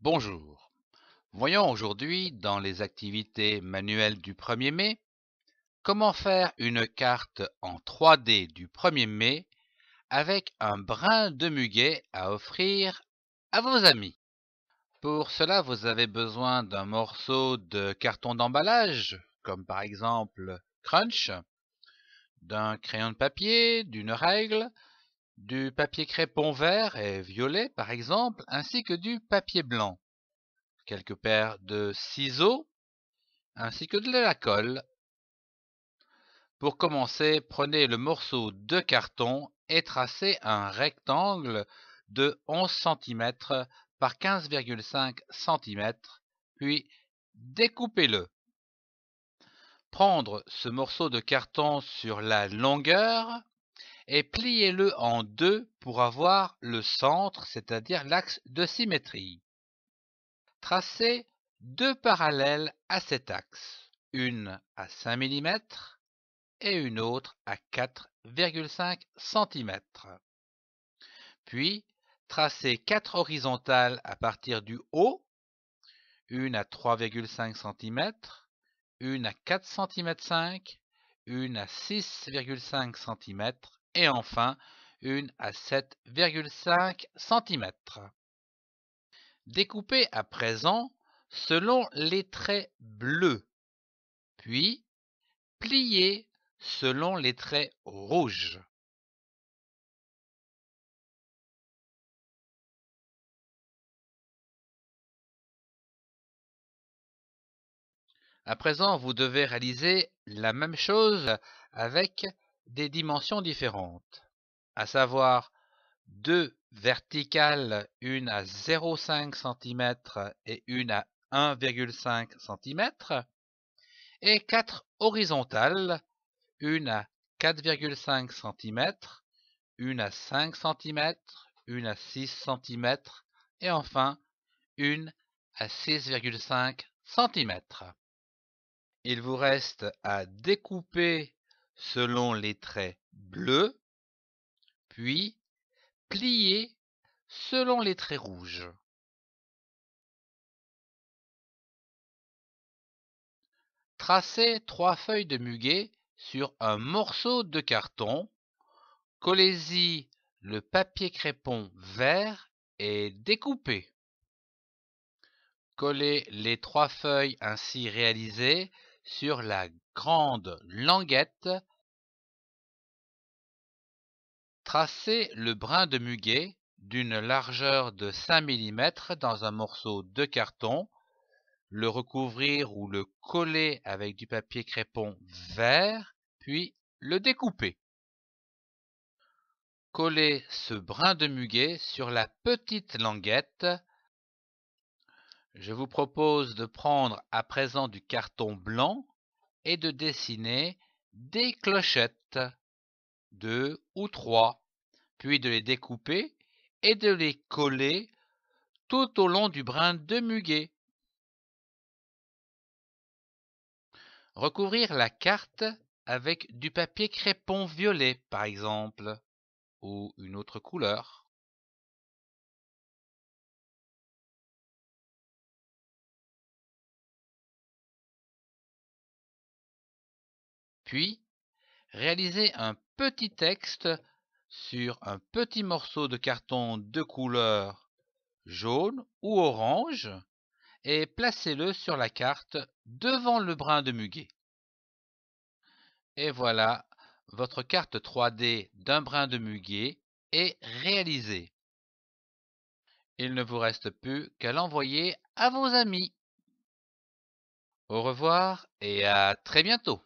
Bonjour. Voyons aujourd'hui, dans les activités manuelles du 1er mai, comment faire une carte en 3D du 1er mai avec un brin de muguet à offrir à vos amis. Pour cela, vous avez besoin d'un morceau de carton d'emballage, comme par exemple Crunch, d'un crayon de papier, d'une règle, du papier crépon vert et violet par exemple, ainsi que du papier blanc, quelques paires de ciseaux, ainsi que de la colle. Pour commencer, prenez le morceau de carton et tracez un rectangle de 11 cm par 15,5 cm, puis découpez-le. Prendre ce morceau de carton sur la longueur et pliez-le en deux pour avoir le centre, c'est-à-dire l'axe de symétrie. Tracez deux parallèles à cet axe, une à 5 mm et une autre à 4,5 cm. Puis, tracez 4 horizontales à partir du haut, une à 3,5 cm, une à 4,5 cm, une à 6,5 cm et enfin une à 7,5 cm. Découpez à présent selon les traits bleus, puis pliez selon les traits rouges. À présent, vous devez réaliser la même chose avec des dimensions différentes, à savoir deux verticales, une à 0,5 cm et une à 1,5 cm, et quatre horizontales, une à 4,5 cm, une à 5 cm, une à 6 cm et enfin une à 6,5 cm. Il vous reste à découper selon les traits bleus, puis plier selon les traits rouges. Tracez 3 feuilles de muguet sur un morceau de carton, collez-y le papier crépon vert et découpez. Collez les 3 feuilles ainsi réalisées sur la grande languette. Tracez le brin de muguet d'une largeur de 5 mm dans un morceau de carton, le recouvrir ou le coller avec du papier crépon vert, puis le découper. Collez ce brin de muguet sur la petite languette. Je vous propose de prendre à présent du carton blanc et de dessiner des clochettes, 2 ou 3, puis de les découper et de les coller tout au long du brin de muguet. Recouvrir la carte avec du papier crépon violet, par exemple, ou une autre couleur. Puis, réaliser un petit texte sur un petit morceau de carton de couleur jaune ou orange et placez-le sur la carte devant le brin de muguet. Et voilà, votre carte 3D d'un brin de muguet est réalisée. Il ne vous reste plus qu'à l'envoyer à vos amis. Au revoir et à très bientôt.